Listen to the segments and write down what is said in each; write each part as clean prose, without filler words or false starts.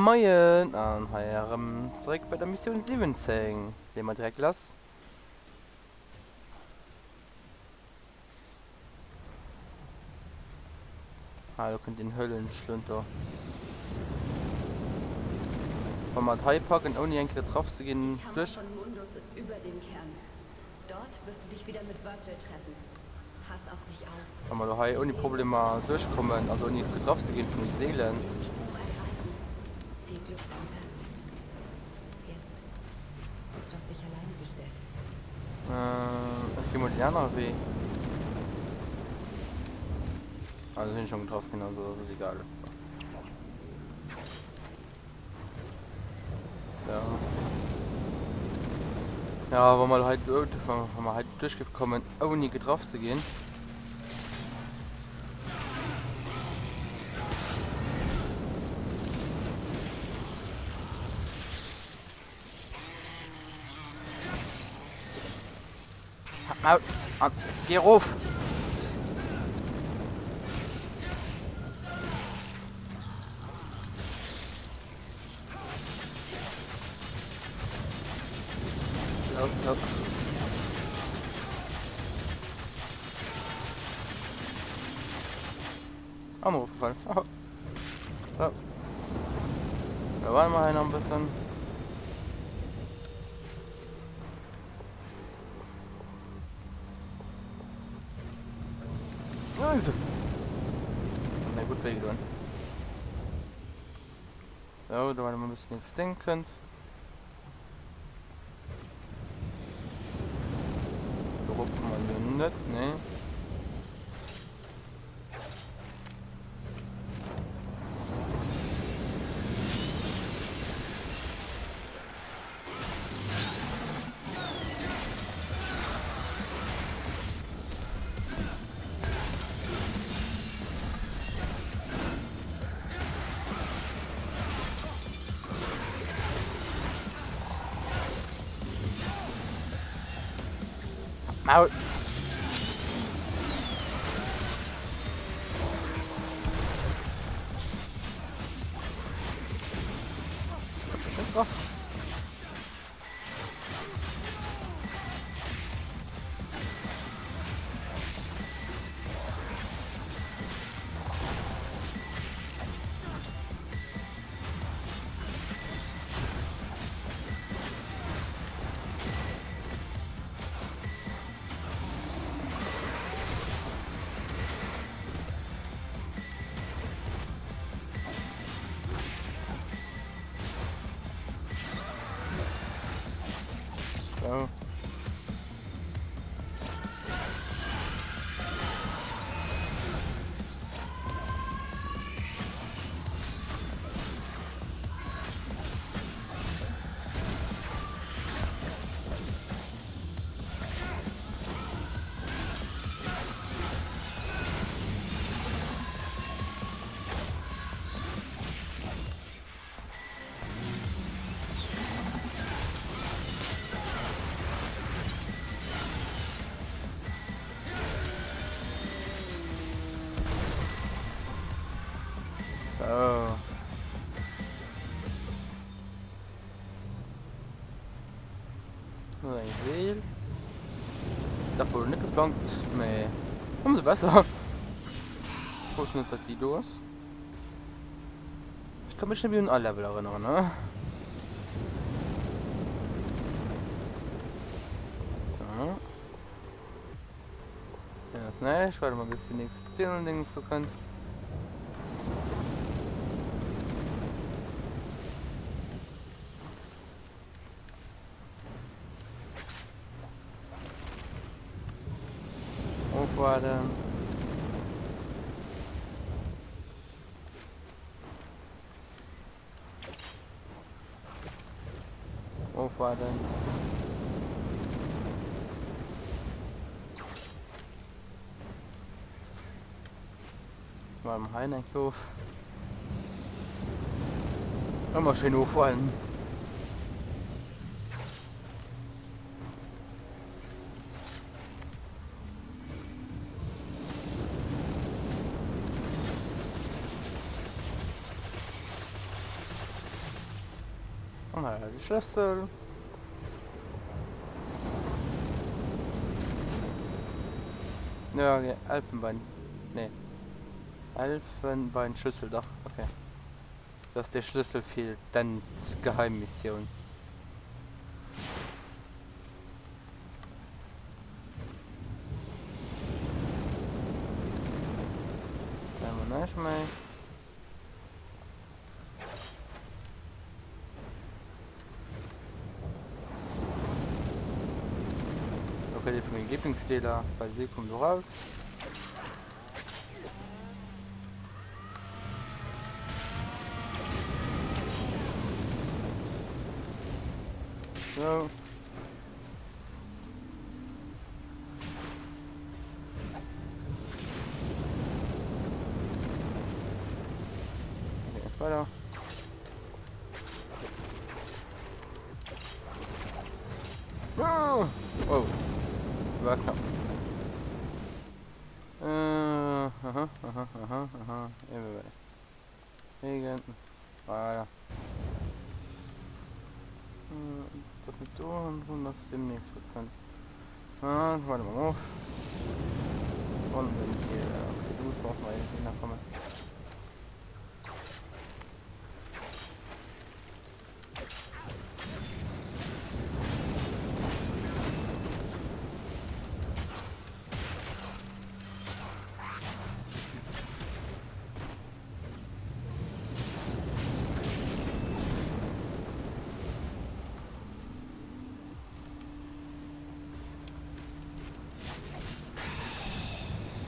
Moin an zurück bei der Mission 17, den wir direkt lassen. Hallo, könnt den Höllenschlunter. Wenn man Teil packen, ohne einen drauf zu gehen, durch. Von Mundus ist über dem Kern. Dort wirst du dich wieder mit Virgil treffen. Pass auf dich auf. Wenn man da ohne Probleme durchkommen, also ohne drauf zu gehen von den Seelen. Viel Glück, Dante. Jetzt bist du auf dich alleine gestellt. Ich gehe mal den anderen Weg. Also sind schon getroffen, also ist egal. So. Ja, wenn wir halt durchgekommen, ohne getroffen zu gehen. Geh rauf! Lauf. Am Hochfall. Oh. So. Da waren wir noch ein bisschen. Also. Na gut, weggegangen. So, da waren wir ein bisschen nichts denken. Gucken wir nicht, ne? Maul. Oh. So. So. So, ein Seel. Das wurde nicht geplant, nee. Umso besser. Wo ist noch das die los? Ich kann mich nicht mehr an alle Level erinnern, ne? So. Ja, das ne, ich warte mal bis die nächsten 10 Dings so könnt. Aufwarten. Aufwarten. Mal im Heinekhof. Immer schön aufwarten. Die Schlüssel. Ja, okay. Elfenbein. Nee. Elfenbein-Schlüssel, doch. Okay. Das ist der Schlüssel für Dents Geheimmission. Einmal nicht mehr. Okay, von den Lieblingsfehler, weil sie kommt so raus. So. Okay, weiter. Oh, oh. War knapp. Aha. Immer weiter. Regen. Weiter. Das nicht so und das demnächst bekannt. Warte mal auf. Und wenn hier, okay, du brauchst mal irgendwie nachkommen.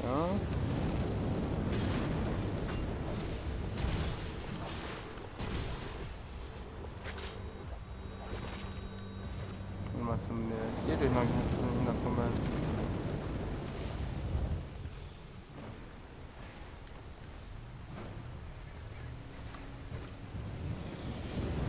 Ja. Mal zum hier durch nachkommen.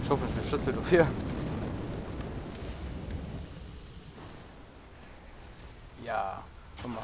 Ich hoffe, ich Schlüssel dafür. Ja, komm mal.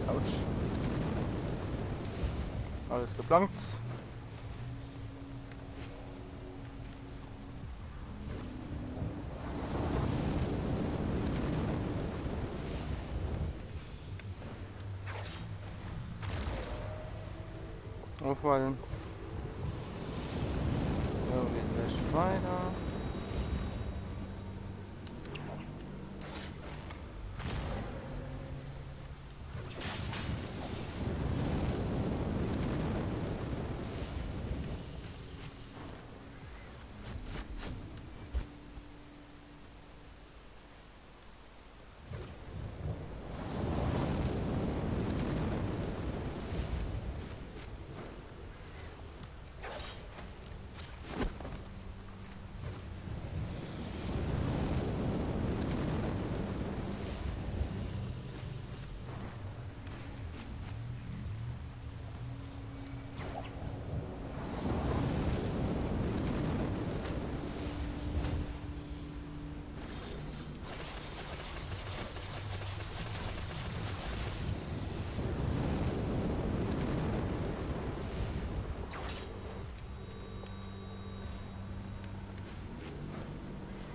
Autsch. Alles geplankt. Aufweilen. So, geht gleich weiter.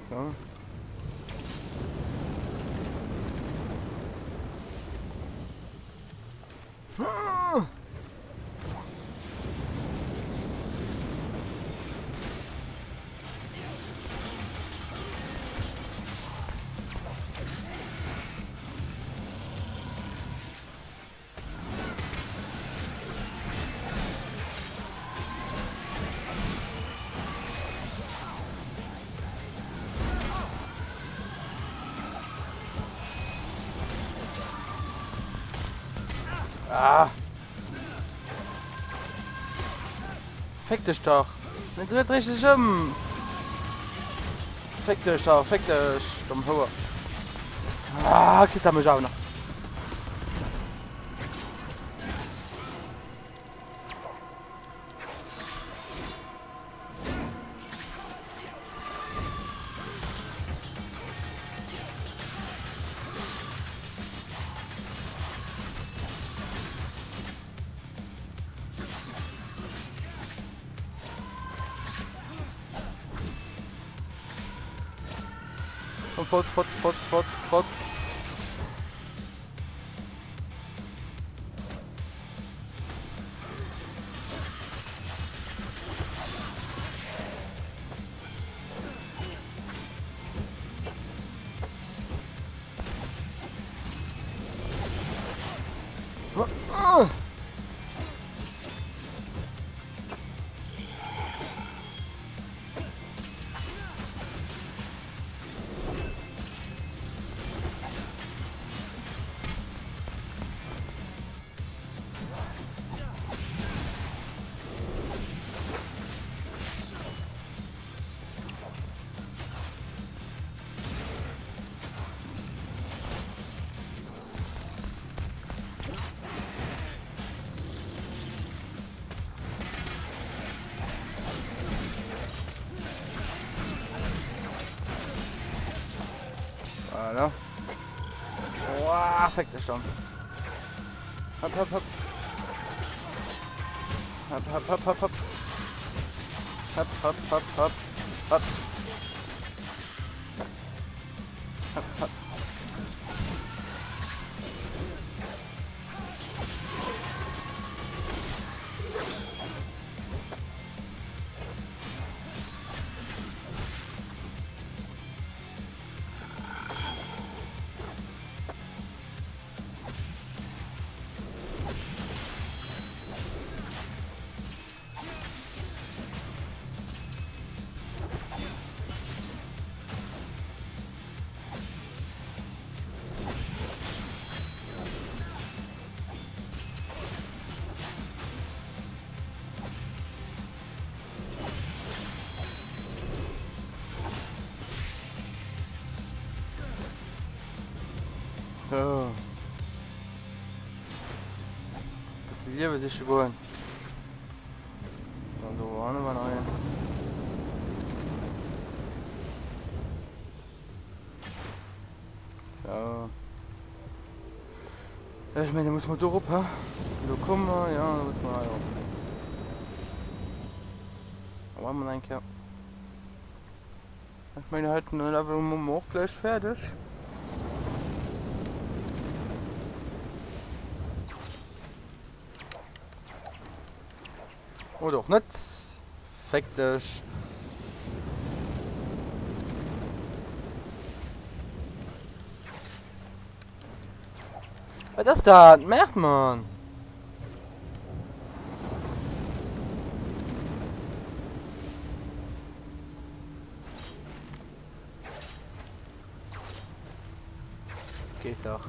So. Ah! Fick dich doch! Dann dreht richtig um! Fick dich doch, fick dich! Dumm Huber! Ah, kriegst du mich auch noch! Und fort. Voilà. Wow, fängt er schon. Hopp. Hopp. So. Das Liebe sich geworden. Und da vorne war noch ein. So. Ja, ich meine, da muss man durch, ha? Da kommen wir, ja, da muss man auch. Da waren wir eigentlich, ja. Ich meine, halt ein Level auch gleich fertig. Oder auch nicht. Faktisch. Was ist das da? Merkt man. Geht doch.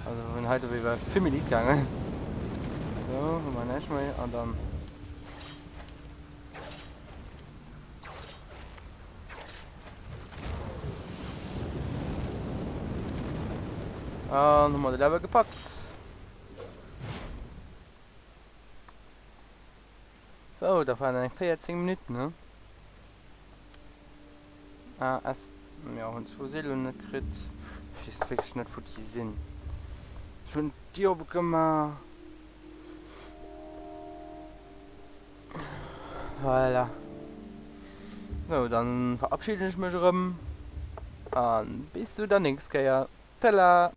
Also wir sind heute wie bei 5 Minuten gegangen. So, mal nicht mehr und dann. Nochmal den Level gepackt. So, da waren eigentlich 14 Minuten, ne? Ja, und 2 Seelen gekriegt. Ich weiß wirklich nicht, wo die sind. Ich bin die oben gemacht. Voilà. So, dann verabschiede ich mich rum. Und bis zu der nächsten Kehr. Tala!